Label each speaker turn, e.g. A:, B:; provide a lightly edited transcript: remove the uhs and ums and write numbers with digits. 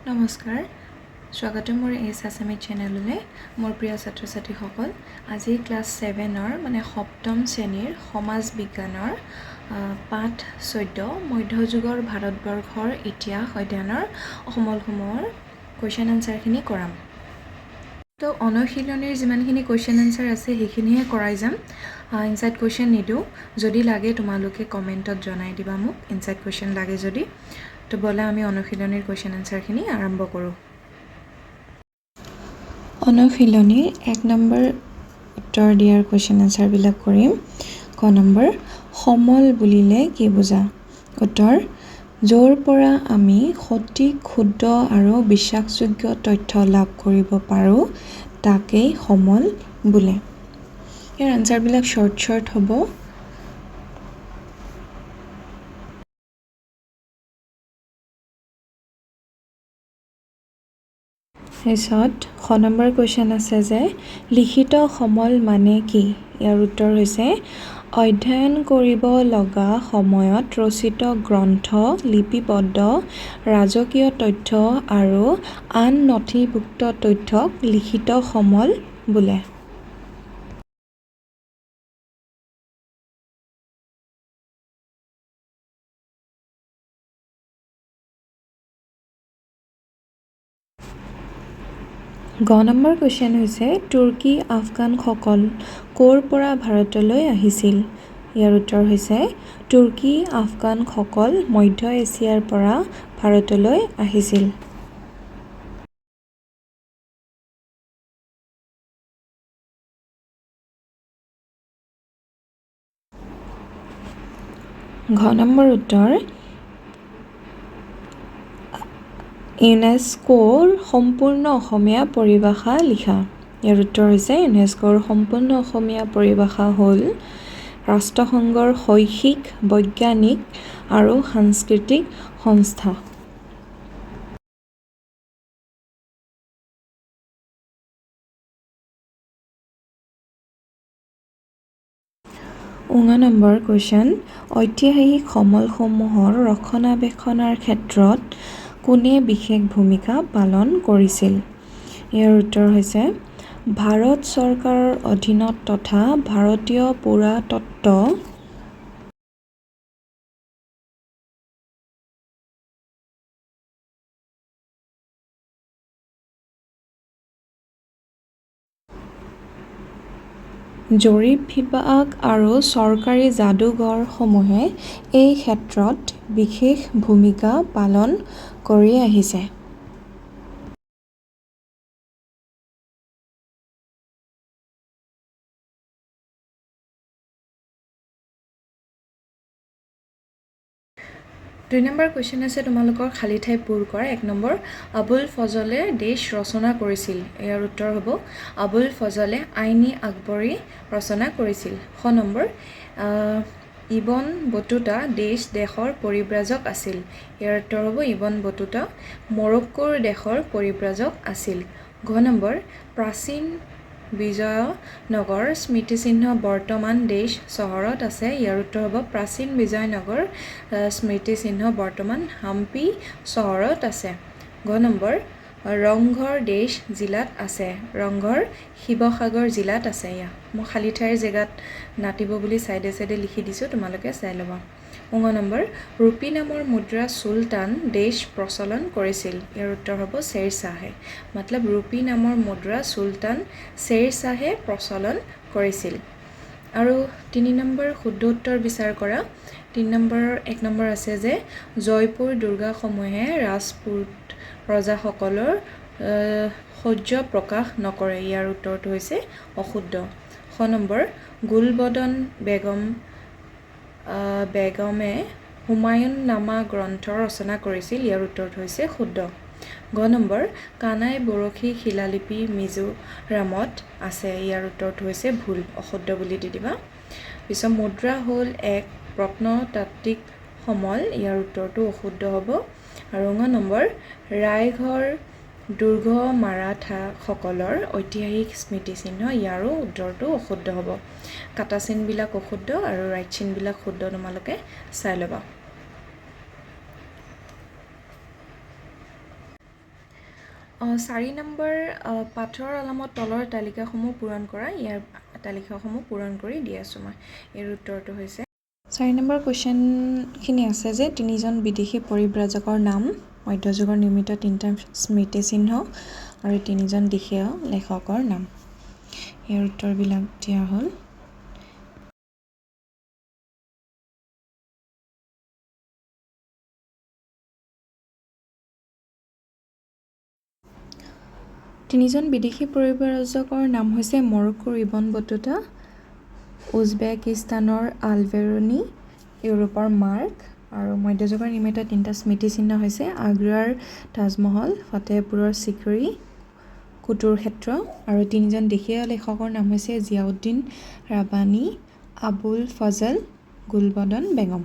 A: নমস্কাৰ স্বাগতম মোৰ এছএছএমই চেনেললৈ মোৰ প্ৰিয় ছাত্ৰ ছাত্ৰীসকল আজি ক্লাছ 7ৰ মানে সপ্তম শ্ৰেণীৰ সমাজ বিজ্ঞানৰ পাঠ 14 মধ্যযুগৰ ভাৰতবৰ্ষৰ ইতিহাস অধ্যয়নৰ সমলসমূহৰ কোৱেশ্চন আনসাৰখিনি কৰাম তো অনুশীলনীৰ যিমানখিনি কোৱেশ্চন আনসাৰ আছে সেইখিনিহে কৰাই যাম ইনসাইড কোৱেশ্চন নিদো যদি লাগে তোমালোকে কমেন্টত জনাই দিবা মোক ইনসাইড কোৱেশ্চন লাগে যদি তো বলা আমি অনুশীলনীৰ কোৱেশ্চন আনসাৰখিনি আৰম্ভ কৰোঁ অনুশীলনীৰ 1 নম্বৰ উত্তৰ দিয়াৰ কোৱেশ্চন আনসাৰ বিলাক কৰিম ক নম্বৰ সমল বুলিলে কি বুজা উত্তৰ যৰ পৰা আমি সঠিক ক্ষুদ্ৰ আৰু বিশ্বাসযোগ্য তথ্য লাভ কৰিব পাৰো তাকেই সমল বোলে ইয়াৰ আনসাৰ বিলাক শৰ্ট হ'ব হেছত খ নম্বৰ কোৱেশ্চন আছে যে লিখিত সমল মানে কি ইয়াৰ উত্তৰ হৈছে অধ্যয়ন কৰিব লগা সময়ত ৰচিত গ্ৰন্থ লিপিবদ্ধ ৰাজকীয় তথ্য আৰু আন নথিভুক্ত তথ্যক লিখিত সমল বোলে গ নম্বৰ কোৱেশ্চন হৈছে তুৰ্কী আফগানসকল ক'ৰ পৰা ভাৰতলৈ আহিছিল ইয়াৰ উত্তৰ হৈছে তুৰ্কী আফগানসকল মধ্য এছিয়াৰ পৰা ভাৰতলৈ আহিছিল ঘ নম্বৰ উত্তৰ ইউনেস্কোৰ সম্পূৰ্ণ অসমীয়া পৰিভাষা লিখা ইয়াৰ উত্তৰ হৈছে ইউনেস্কোৰ সম্পূৰ্ণ অসমীয়া পৰিভাষা হ'ল ৰাষ্ট্ৰসংঘৰ শৈক্ষিক বৈজ্ঞানিক আৰু সাংস্কৃতিক সংস্থা উঙ নম্বৰ কুৱেশ্যন ঐতিহাসিক সমলসমূহৰ ৰক্ষণাবেক্ষণৰ ক্ষেত্ৰত কোনে বিশেষ ভূমিকা পালন কৰিছিল ইয়াৰ উত্তৰ হৈছে ভাৰত চৰকাৰৰ অধীনত তথা ভাৰতীয় পুৰাতত্ত্ব জৰীপ বিভাগ আৰু চৰকাৰী যাদুঘৰসমূহে এই ক্ষেত্ৰত বিশেষ ভূমিকা পালন কৰি আহিছে দুই নম্বৰ কুৱেশ্যন আছে তোমালোকৰ খালী ঠাই পূৰ কৰা 1 নম্বৰ আবুল ফজলে দেশ ৰচনা কৰিছিল ইয়াৰ উত্তৰ হ'ব আবুল ফজলে আইনি আকবৰী ৰচনা কৰিছিল খ নম্বৰ ইবন বতুতা দেশৰ পৰিব্ৰাজক আছিল ইয়াৰ উত্তৰ হ'ব ইবন বতুতা মৰক্কোৰ দেশৰ পৰিব্ৰাজক আছিল ঘ নম্বৰ প্ৰাচীন বিজয়নগৰ স্মৃতিচিহ্ন বৰ্তমান দেশ চহৰত আছে ইয়াৰ উত্তৰ হ'ব প্ৰাচীন বিজয়নগৰ স্মৃতিচিহ্ন বৰ্তমান হাম্পি চহৰত আছে ঘ নম্বৰ ৰংঘৰ দেশ জিলাত আছে ৰংঘৰ শিৱসাগৰ জিলাত আছে মই খালী ঠাইৰ জেগাত নাটিব বুলি সাইডে লিখি দিছোঁ তোমালোকে চাই ল'বা উঙ নম্বৰ ৰূপী নামৰ মুদ্ৰা চুলতান দেশ প্ৰচলন কৰিছিল ইয়াৰ উত্তৰ হ'ব শ্বেৰ শাহে মতলব ৰূপী নামৰ মুদ্ৰা চুলতান শ্বেৰ শাহে প্ৰচলন কৰিছিল আৰু 3 নম্বৰ শুদ্ধ উত্তৰ বিচাৰ কৰা 3 নম্বৰ 1 নম্বৰ আছে যে জয়পুৰ দুৰ্গসমূহে ৰাজপুত ৰজাসকলৰ সহ্য প্ৰকাশ নকৰে ইয়াৰ উত্তৰটো হৈছে অশুদ্ধ খ নম্বৰ গুলবদন বেগমে হুমায়ুন নামা গ্ৰন্থ ৰচনা কৰিছিল ইয়াৰ উত্তৰটো হৈছে শুদ্ধ ঘ নম্বৰ কানাই বৰশী শিলালিপি মিজোৰামত আছে ইয়াৰ উত্তৰটো হৈছে ভুল অশুদ্ধ বুলি দি দিবা পিছত মুদ্ৰা হ'ল এক প্ৰত্নতাত্ত্বিক সমল ইয়াৰ উত্তৰটো অশুদ্ধ হ'ব আৰু ঘ নম্বৰ ৰায়ঘৰ দুৰ্গ মাৰাঠাসকলৰ ঐতিহাসিক স্মৃতিচিহ্ন ইয়াৰো উত্তৰটো অশুদ্ধ হ'ব কাটা চিনবিলাক অশুদ্ধ আৰু ৰাইট চিনবিলাক শুদ্ধ তোমালোকে চাই ল'বা 4 নম্বৰ পাথৰ আলামত তলৰ তালিকাসমূহ পূৰণ কৰা। ইয়াৰ তালিকাসমূহ পূৰণ কৰি দি আছোঁ মই। ইয়াৰ উত্তৰটো হৈছে 4 নম্বৰ কুৱেশ্যনখিনি আছে যে তিনিজন বিদেশী পৰিব্ৰাজকৰ নাম, মধ্যযুগৰ নিৰ্মিত 3টা স্মৃতিচিহ্ন আৰু তিনিজন দেশীয় লেখকৰ নাম। ইয়াৰ উত্তৰবিলাক দিয়া হ'ল। তিনিজন বিদেশী পৰিব্ৰাজকৰ নাম হৈছে মৰক্কোৰ ইবন বতুতা, উজবেকিস্তানৰ আল-বেৰুনী, ইউৰোপৰ মাৰ্ক আৰু মধ্যযুগৰ নিৰ্মিত 3টা স্মৃতিচিহ্ন হৈছে আগ্ৰাৰ তাজমহল, ফতেহপুৰৰ চিকৰি, কুতুৰ ক্ষেত্ৰ আৰু তিনিজন দেশীয় লেখকৰ নাম হৈছে জিয়াউদ্দিন ৰাব্বানী, আবুল ফজল, গুলবদন বেগম।